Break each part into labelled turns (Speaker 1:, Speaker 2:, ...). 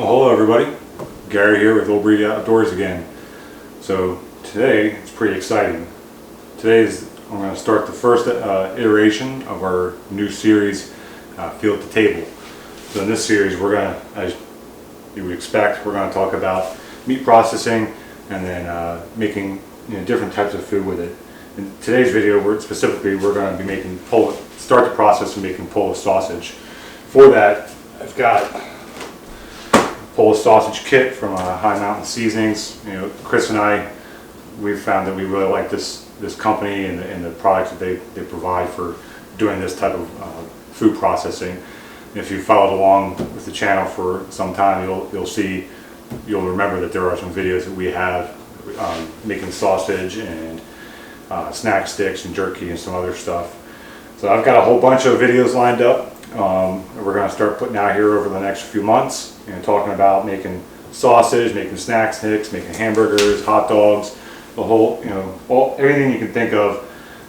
Speaker 1: Well, hello everybody. Garrett here with Old Breed Outdoors again. So today it's pretty exciting. I'm going to start the first iteration of our new series, Field to Table. So in this series, we're going to, as you would expect, we're going to talk about meat processing and then making different types of food with it. In today's video, we're going to be start the process of making Polish sausage. For that, I've got Polish sausage kit from High Mountain Seasonings. Chris and I, we've found that we really like this company and the products that they provide for doing this type of food processing. If you followed along with the channel for some time, you'll remember that there are some videos that we have making sausage and snack sticks and jerky and some other stuff. So I've got a whole bunch of videos lined up. We're going to start putting out here over the next few months, talking about making sausage, making snack sticks, making hamburgers, hot dogs, the whole, everything you can think of.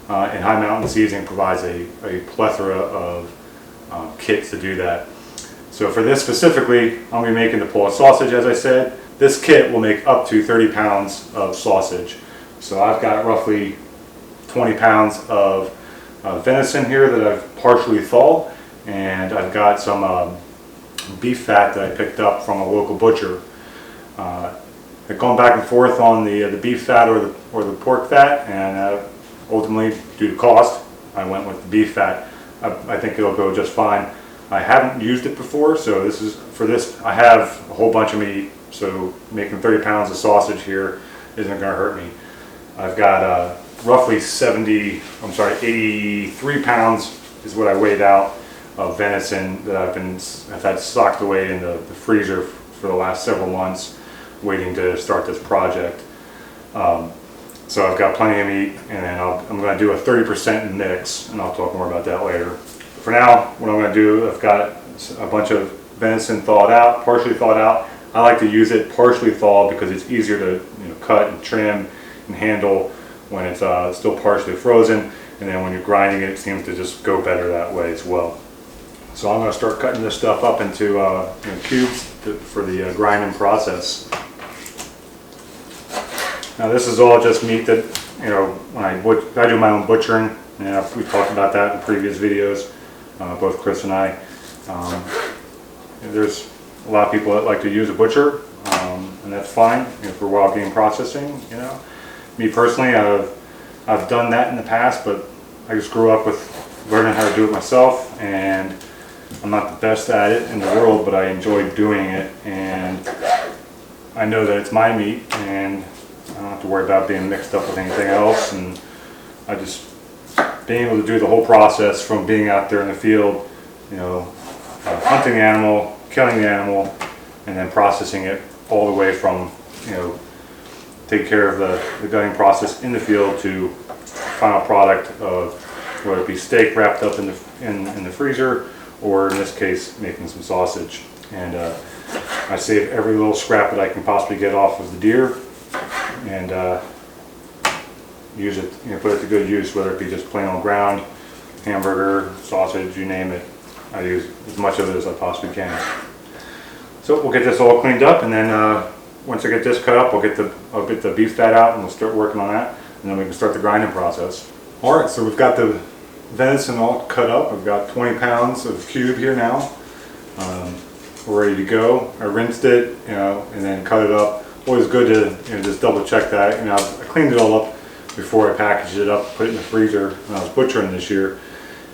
Speaker 1: And High Mountain Seasoning provides a plethora of kits to do that. So for this specifically, I'm going to be making the Polish sausage, as I said. This kit will make up to 30 pounds of sausage. So I've got roughly 20 pounds of venison here that I've partially thawed, and I've got some beef fat that I picked up from a local butcher. I've gone back and forth on the beef fat or the pork fat, and ultimately, due to cost, I went with the beef fat. I think it'll go just fine. I haven't used it before, so I have a whole bunch of meat, so making 30 pounds of sausage here isn't going to hurt me. I've got roughly 83 pounds is what I weighed out of venison that I've had stocked away in the freezer for the last several months, waiting to start this project. So I've got plenty of meat, and then I'm going to do a 30% mix, and I'll talk more about that later. For now, what I'm going to do, I've got a bunch of venison thawed out, partially thawed out. I like to use it partially thawed because it's easier to cut and trim and handle when it's still partially frozen, and then when you're grinding it, it seems to just go better that way as well. So I'm going to start cutting this stuff up into cubes for the grinding process. Now this is all just meat that, when I do my own butchering, and we've talked about that in previous videos, both Chris and I. There's a lot of people that like to use a butcher, and that's fine for wild game processing. Me personally, I've done that in the past, but I just grew up with learning how to do it myself, and I'm not the best at it in the world, but I enjoy doing it, and I know that it's my meat, and I don't have to worry about being mixed up with anything else. And I just being able to do the whole process from being out there in the field, hunting the animal, killing the animal, and then processing it all the way from take care of the gutting process in the field to final product of whether it be steak wrapped up in the freezer, or in this case making some sausage. And I save every little scrap that I can possibly get off of the deer, and use it, put it to good use, whether it be just plain on ground, hamburger, sausage, you name it. I use as much of it as I possibly can. So we'll get this all cleaned up, and then once I get this cut up, I'll get the beef fat out, and we'll start working on that, and then we can start the grinding process. All right, so we've got the venison all cut up. I've got 20 pounds of cube here now. We're ready to go. I rinsed it, and then cut it up. Always good to just double check that. I cleaned it all up before I packaged it up, put it in the freezer when I was butchering this year.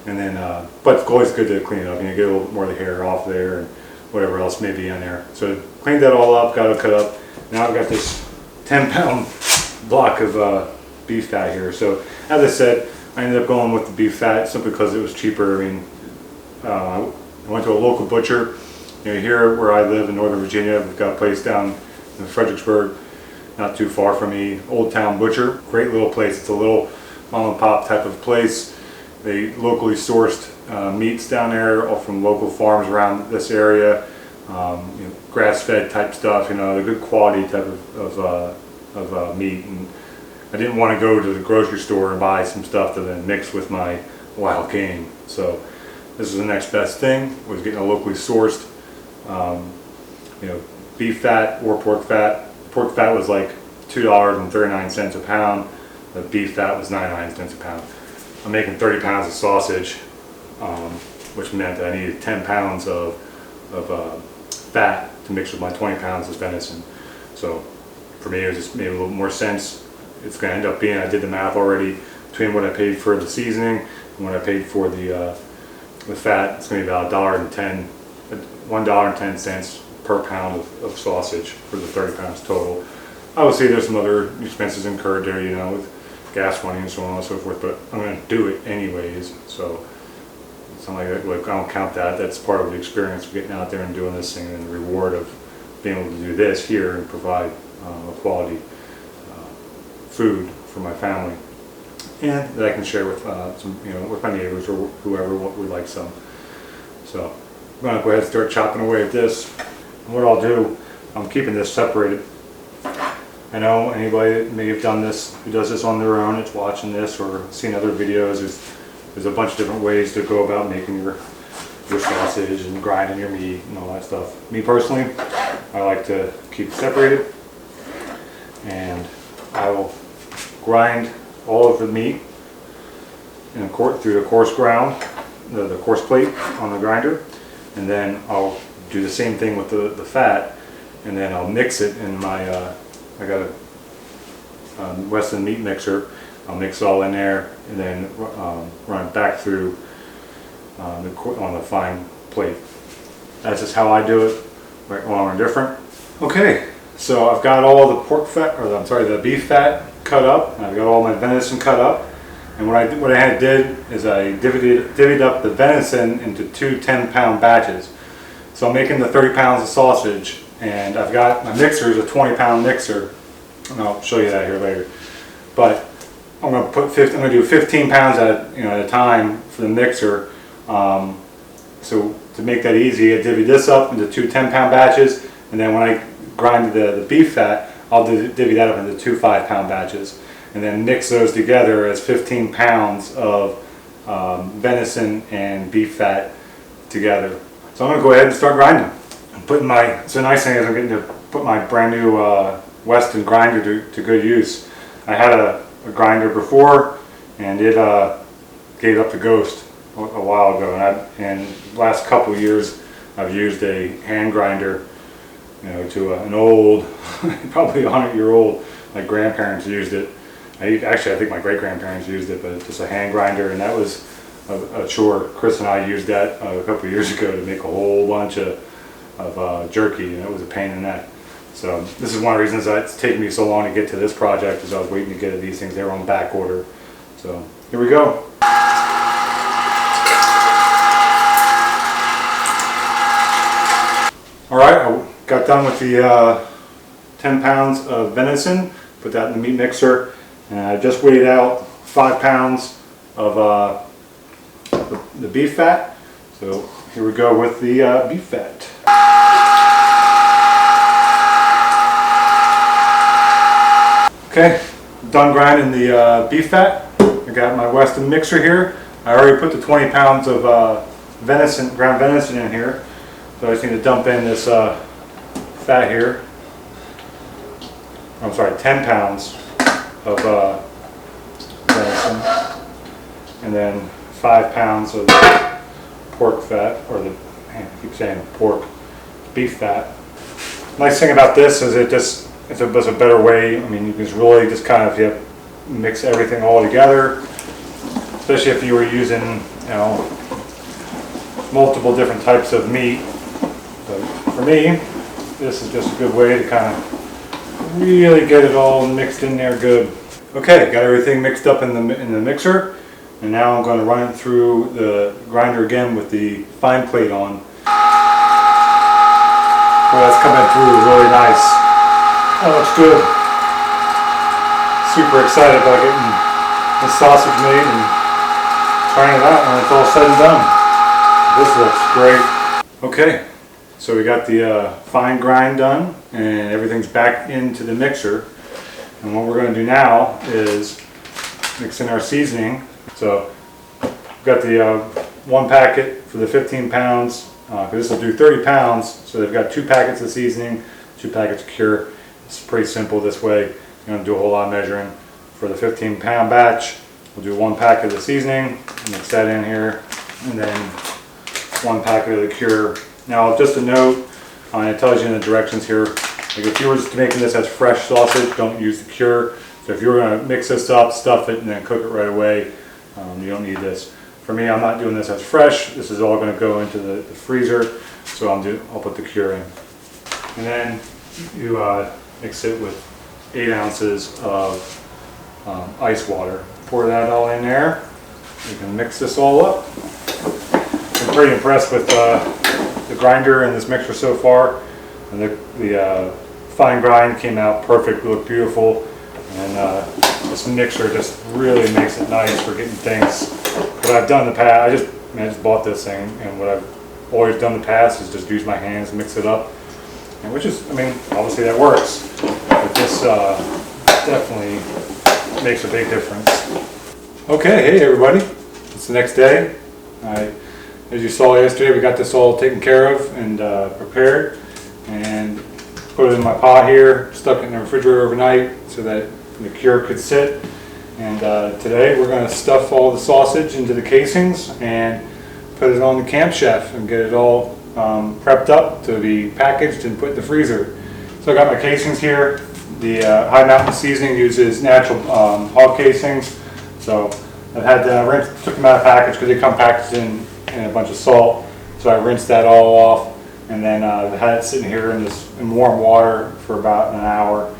Speaker 1: And then, but it's always good to clean it up. Get a little bit more of the hair off there and whatever else may be in there. So cleaned that all up, got it cut up. Now I've got this 10-pound block of beef fat here. So as I said, I ended up going with the beef fat simply because it was cheaper. I went to a local butcher. Here where I live in Northern Virginia, we've got a place down in Fredericksburg, not too far from me, Old Town Butcher. Great little place. It's a little mom and pop type of place. They locally sourced meats down there, all from local farms around this area. Grass-fed type stuff. The good quality type of meat. And I didn't want to go to the grocery store and buy some stuff to then mix with my wild game. So this is the next best thing, was getting a locally sourced you know, beef fat or pork fat. Pork fat was like $2.39 a pound. The beef fat was 99 cents a pound. I'm making 30 pounds of sausage, which meant that I needed 10 pounds of fat to mix with my 20 pounds of venison. So for me, it just made a little more sense. It's going to end up being, I did the math already, between what I paid for the seasoning and what I paid for the fat. It's going to be about $1.10 per pound of sausage for the 30 pounds total. Obviously, there's some other expenses incurred there, you know, with gas money and so on and so forth, but I'm going to do it anyways. So it's not like I don't count that. That's part of the experience of getting out there and doing this thing, and the reward of being able to do this here and provide a quality food for my family, and that I can share with some, you know, with my neighbors or whoever would like some. So I'm going to go ahead and start chopping away at this. And what I'll do, I'm keeping this separated. I know anybody that may have done this, who does this on their own, it's watching this or seen other videos, there's a bunch of different ways to go about making your sausage and grinding your meat and all that stuff. Me personally, I like to keep it separated, and I will grind all of the meat in through the coarse ground, the coarse plate on the grinder, and then I'll do the same thing with the fat, and then I'll mix it in my I got a Weston meat mixer. I'll mix it all in there and then run it back through on the fine plate. That's just how I do it, right, wrong, or different. Okay, so I've got all the pork fat, or I'm sorry, the beef fat cut up, and I've got all my venison cut up. And what I did is I divvied up the venison into two 10-pound batches. So I'm making the 30 pounds of sausage, and I've got my mixer is a 20-pound mixer, and I'll show you that here later. But I'm going to do 15 pounds at a time for the mixer. So to make that easy, I divvy this up into two 10-pound batches, and then when I grind the beef fat, I'll divvy that up into two 5-pound batches, and then mix those together as 15 pounds of venison and beef fat together. So I'm going to go ahead and start grinding. So the nice thing is I'm getting to put my brand new Weston grinder to good use. I had a grinder before, and it gave up the ghost a while ago, and the last couple of years I've used a hand grinder, to an old, probably 100-year-old, my grandparents used it. I think my great-grandparents used it, but it's just a hand grinder, and that was a chore. Chris and I used that a couple of years ago to make a whole bunch of jerky, and it was a pain in the neck. So this is one of the reasons that it's taken me so long to get to this project, is I was waiting to get these things. They were on back order. So here we go. All right, I got done with the 10 pounds of venison, put that in the meat mixer, and I just weighed out 5 pounds of the beef fat. So here we go with the beef fat. Okay, done grinding the beef fat. I got my Weston mixer here. I already put the 20 pounds of ground venison in here. So I just need to dump in this fat here. I'm sorry, 10 pounds of venison, and then 5 pounds of pork fat, or I keep saying beef fat. Nice thing about this is it's a better way. I mean, you can really just kind of mix everything all together, especially if you were using multiple different types of meat. But for me, this is just a good way to kind of really get it all mixed in there good. Okay, got everything mixed up in the mixer, and now I'm going to run it through the grinder again with the fine plate on. Oh, that's coming through really nice. That looks good. Super excited about getting the sausage made and trying it out when it's all said and done. This looks great. Okay, so we got the fine grind done, and everything's back into the mixer. And what we're going to do now is mix in our seasoning. So we've got the one packet for the 15 pounds because this will do 30 pounds. So they've got 2 packets of seasoning, 2 packets of cure. It's pretty simple this way. You don't do a whole lot of measuring. For the 15-pound batch, we'll do 1 packet of seasoning, mix that in here, and then 1 packet of the cure. Now, just a note, it tells you in the directions here, like if you were just making this as fresh sausage, don't use the cure. So if you were going to mix this up, stuff it, and then cook it right away, you don't need this. For me, I'm not doing this as fresh. This is all going to go into the freezer, so I'll put the cure in. And then you mix it with 8 ounces of ice water. Pour that all in there. You can mix this all up. I'm pretty impressed with the grinder and this mixture so far. And the fine grind came out perfect, looked beautiful. And this mixture just really makes it nice for getting things. What I've done in the past, I just bought this thing, and what I've always done in the past is just use my hands, mix it up. And which is, I mean, obviously that works. But this definitely makes a big difference. Okay, hey everybody, it's the next day. As you saw yesterday, we got this all taken care of and prepared, and put it in my pot here, stuck it in the refrigerator overnight so that the cure could sit. And today we're going to stuff all the sausage into the casings and put it on the Camp Chef and get it all prepped up to be packaged and put in the freezer. So I got my casings here. The High Mountain seasoning uses natural hog casings. So I've had took them out of package because they come packaged in a bunch of salt. So I rinsed that all off, and then I had it sitting here in warm water for about an hour.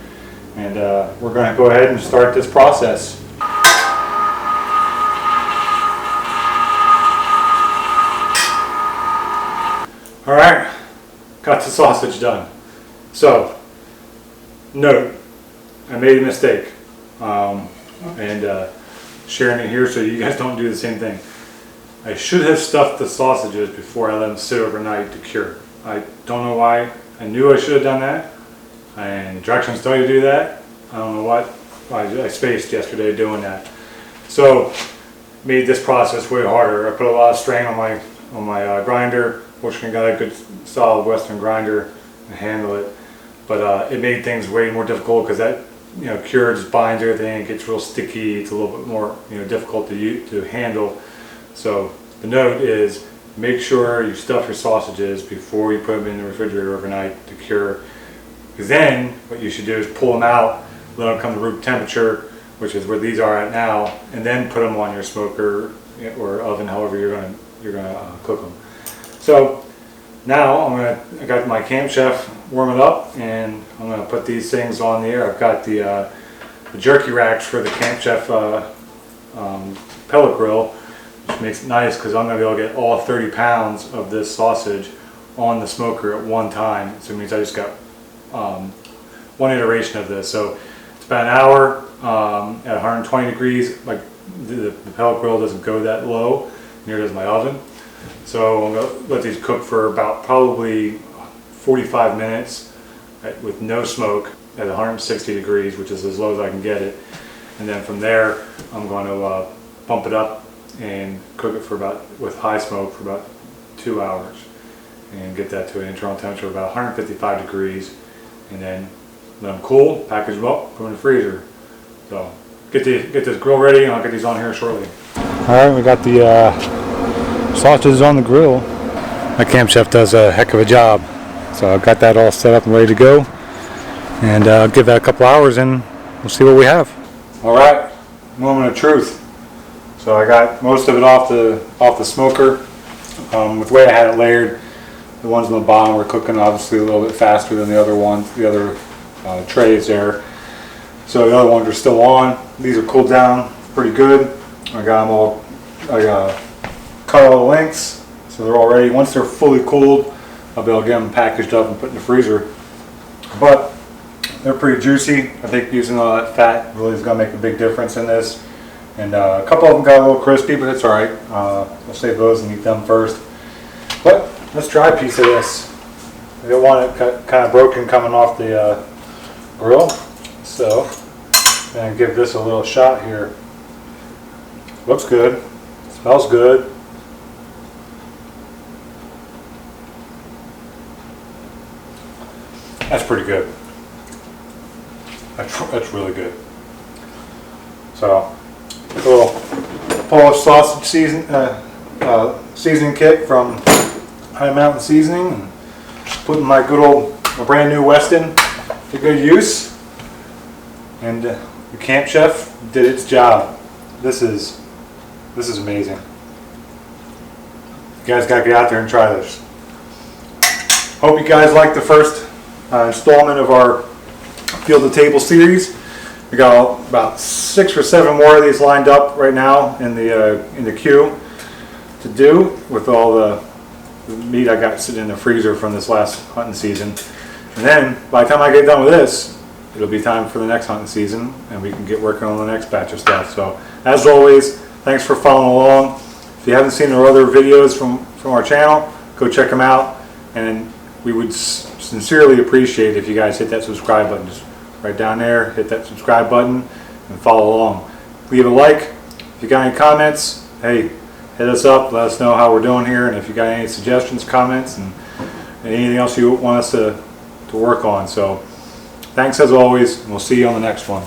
Speaker 1: And we're going to go ahead and start this process. All right, got the sausage done. So, note, I made a mistake, and sharing it here so you guys don't do the same thing. I should have stuffed the sausages before I let them sit overnight to cure. I don't know why. I knew I should have done that, and directions tell you to do that. I don't know what. I spaced yesterday doing that. So, made this process way harder. I put a lot of strain on my grinder. Fortunately, got a good solid Western grinder to handle it, but it made things way more difficult because that cure just binds everything. It gets real sticky. It's a little bit more difficult to handle. So the note is make sure you stuff your sausages before you put them in the refrigerator overnight to cure. Because then what you should do is pull them out, let them come to room temperature, which is where these are at now, and then put them on your smoker or oven, however you're gonna cook them. So now I got my Camp Chef warming up, and I'm going to put these things on the air. I've got the jerky racks for the Camp Chef pellet grill, which makes it nice because I'm going to be able to get all 30 pounds of this sausage on the smoker at one time. So it means I just got one iteration of this. So it's about an hour at 120 degrees. Like the pellet grill doesn't go that low, neither does my oven. So I'm going to let these cook for about probably 45 minutes with no smoke at 160 degrees, which is as low as I can get it. And then from there, I'm going to bump it up and cook it with high smoke for about 2 hours and get that to an internal temperature of about 155 degrees. And then let them cool, package them up, put them in the freezer. So get this grill ready, and I'll get these on here shortly. All right, we got the sausages on the grill. My Camp Chef does a heck of a job. So I've got that all set up and ready to go. And I'll give that a couple hours and we'll see what we have. All right, moment of truth. So I got most of it off the smoker. With the way I had it layered, the ones on the bottom were cooking obviously a little bit faster than the other ones, the other trays there. So the other ones are still on. These are cooled down pretty good. I got them all, cut all the lengths, so they're all ready. Once they're fully cooled, I'll be able to get them packaged up and put in the freezer. But they're pretty juicy. I think using all that fat really is going to make a big difference in this. And a couple of them got a little crispy, but it's all right. We'll save those and eat them first. But let's try a piece of this. I don't want it kind of broken coming off the grill, so I'm going to give this a little shot here. Looks good. Smells good. That's pretty good. That's really good. So, a little Polish sausage seasoning kit from High Mountain Seasoning, and putting my good old brand new Weston to good use. And the Camp Chef did its job. This is amazing. You guys got to get out there and try this. Hope you guys like the first installment of our Field to Table series. We got about 6 or 7 more of these lined up right now in the queue to do, with all the meat I got sitting in the freezer from this last hunting season. And then by the time I get done with this, it'll be time for the next hunting season, and we can get working on the next batch of stuff. So as always, thanks for following along. If you haven't seen our other videos from our channel, go check them out. And we would sincerely appreciate if you guys hit that subscribe button. Just right down there, hit that subscribe button and follow along. Leave a like. If you got any comments, hey, hit us up, let us know how we're doing here, and if you got any suggestions, comments, and anything else you want us to work on. So thanks as always, and we'll see you on the next one.